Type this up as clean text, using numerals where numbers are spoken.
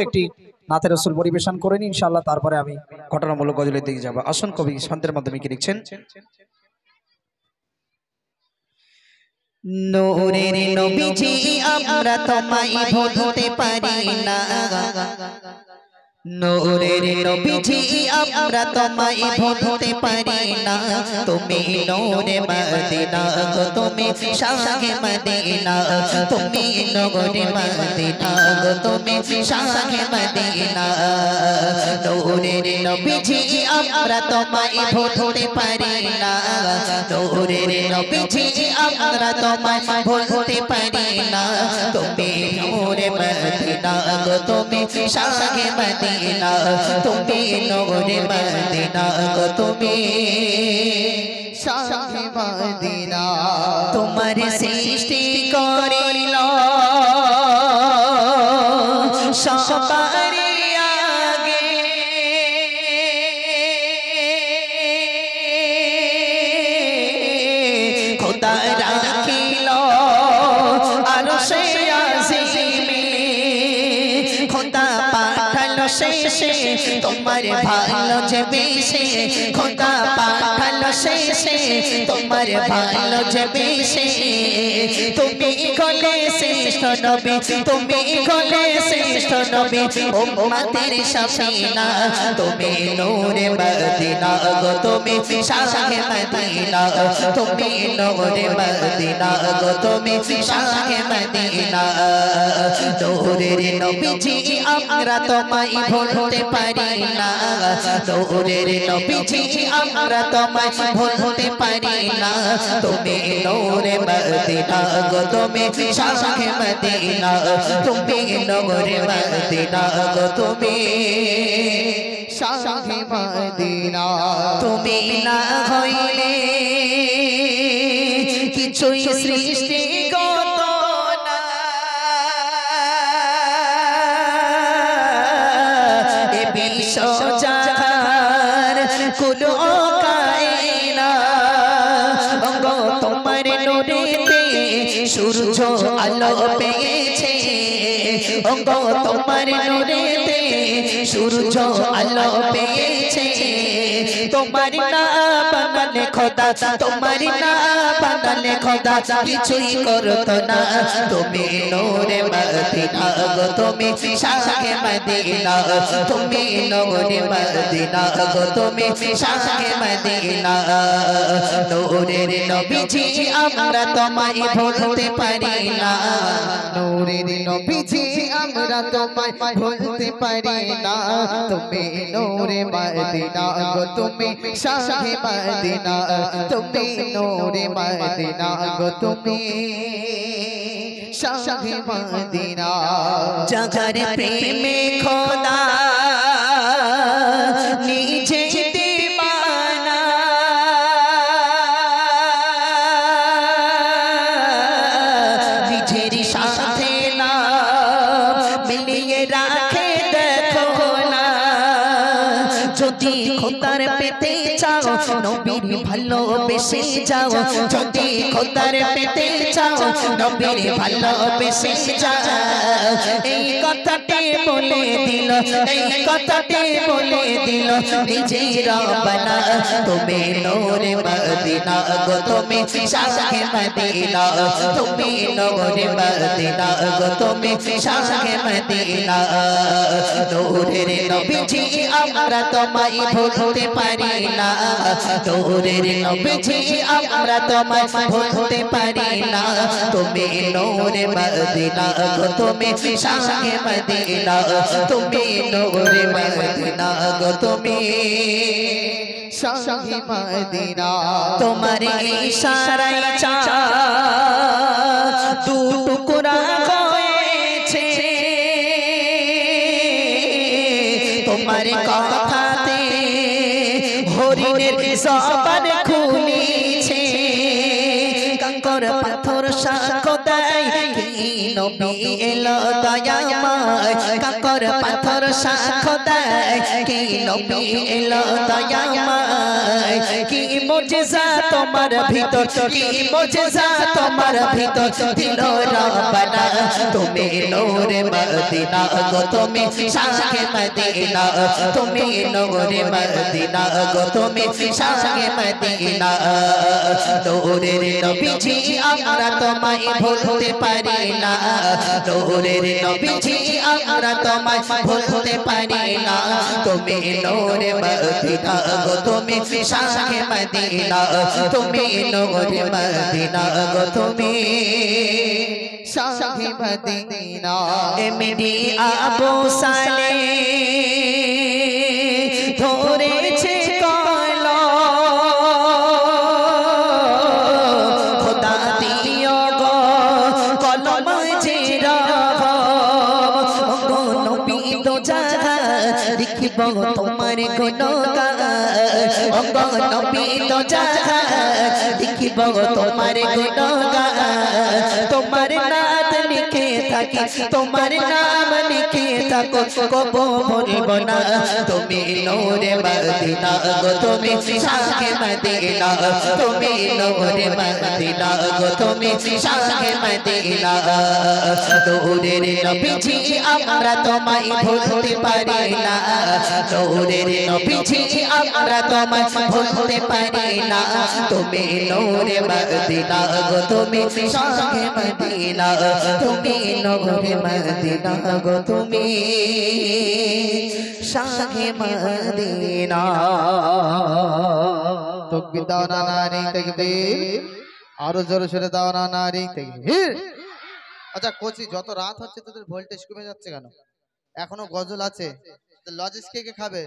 একটি নাতে রসুল পরিবেশন করে নি ইনশাআল্লাহ, তারপরে আমি ঘটনামূলক গজলের দিকে যাব। আসুন কবি শান্তের মাধ্যমে কি লিখছেন। নূরের নবীজি আমরা তোমায় ভুলতে পারি না, নূরের নবীজি আমরা তোমায় ভুলতে পারি না। তুমি নূরে মদিনা গো, তুমি শাহে মদিনা, তুমি নূরে মদিনা গো, তুমি শাহে মদিনা। নূরের নবীজি আমরা তোমায় ভুলতে পারি না, নূরের নবীজি আমরা তোমায় ভুলতে পারি না। তুমি নূরে মদিনা গো, তুমি শাহে মদিনা, তুমি নূরে মদিনা গো, তুমি শাহে মদিনা। তোমার সৃষ্টি করিল সবার আগে, খোদা রাখিল আরশে আজিমে, খোদা পাঠালো শেষে তোমার ভালো যে বেশে, খোদা পাঠালো শেষে তোমার ভালো যে বেশে। তুমি গলে শ্রেষ্ঠ নবী, তুমি গলে শ্রেষ্ঠ নবী, উম্মতের শাফিনা। তুমি নূরে মদিনা গো, তুমি শাহে মদিনা, তুমি নূরে মদিনা গো, তুমি শাহে মদিনা। নূরের নবীজি আমরা তোমায় ভুলতে পারি না, নূরের নবীজি আমরা তোমায় ভুলতে পারি না। তুমি নূরে মদিনা গো, তুমি শাহে মদিনা, তুমি নূরে মদিনা গো, তুমি শাহে মদিনা। তুমি না হইলে কিছুই সৃষ্টি কত না, এ বিশ্ব জাহান কুল কায়না গো, তোমার নূরেতে সূর্য আলো পেয়েছে গো, তোমার নূরেতে সূর্য আলো পেয়েছে। তোমার না বানালে খোদা, তোমার না বানালে খোদা কিছুই করতো না। তুমি নূরে মদিনা গো, তুমি শাহে মদিনা, তুমি নূরে মদিনা গো, তুমি শাহে মদিনা। নূরের নবীজি আমরা তোমায় ভুলতে পারি না, নূরের নবীজি আমরা তোমায় ভুলতে পারি না। তুমি নূরে মদিনা গো, তুমি শাহে মদিনা, তুমি নূরে মদিনা গো, তুমি শাহে মদিনা। যার প্রেমে খোদা নিজে দিওয়ানা, নিজের সাথে না মিলিয়ে রাখে দেখো না। যদি খোদার পেতে চাও নবীর ভালোবেসে যাও, যদি খোদার পেতে চাও নবীর ভালোবেসে যাও। এই কথাটি বলে দিল, এই কথাটি বলে দিল নিজের রব্বানা। তুমি নূরে মদিনা গো, তুমি শাহে মদিনা, তুমি নূরে মদিনা গো, তুমি শাহে মদিনা। নূরের নবীজি আমরা তোমায় ভুলতে পারি না, নূরের নবীজি আমরা তোমায় ভুলতে পারি না। তুমি নূরে মদিনা গো, তুমি শাহে মদিনা, তুমি নূরে মদিনা গো, তুমি শাহে মদিনা। তোমার ইশারায় চাঁদ দু টুকরা হয়েছে, তোমার কথাতে হরিণের জবান খুলেছে। কাঙ্কর পাথর সাক্ষ্য দেয়, কে নবী এলো দয়াময় কাকর পাথর সাক্ষ্য দেয় কি নবী এলো দয়াময় কি মুজিজা তোমার ভিতর কি মুজিজা তোমার ভিতর দিল রব্বানা তুমি নূরে মদিনা গো তুমি শাহে মদিনা তুমি নূরে মদিনা গো তুমি শাহে মদিনা নূরের নবীজি আমরা তোমায় ভুলতে পারি না নূরের নবীজি আমরা তোমায় ভুলতে পারি না তুমি নূরে মদিনা গো তুমি শাহে মদিনা তুমি নূরে মদিনা গো তুমি শাহে মদিনা এমডি আবু সালে ধরেছে কলম খোদা দিও গো কলম জিরাব গো নবী তো জাহা লিখব তোমার গুণগান গো নবী তো জাহা লিখব তোমার গুণগান তোমার নাম লিখে থাকি তোমার নাম লিখে থাকো কবো ভুলব না তুমি নূরে মদিনা গো তুমি শাহে মদিনা তুমি নূরে মদিনা গো তুমি শাহে মদিনা নূরের নবীজি আমরা তোমায় ভুলতে পারি না নূরের নবীজি আমরা তোমায় ভুলতে পারি না তুমি নূরে মদিনা গো তুমি শাহে মদিনা তুমি নূরে মদিনা গো তুমি শাহে মদিনা তকবীর দাও না নারী তাকবীর আরো জোরে সরে দাও না নারী তাকবীর আচ্ছা কোচি যত রাত হচ্ছে তোদের ভোল্টেজ কমে যাচ্ছে কেন এখনো গজল আছে লজিস কে কে খাবে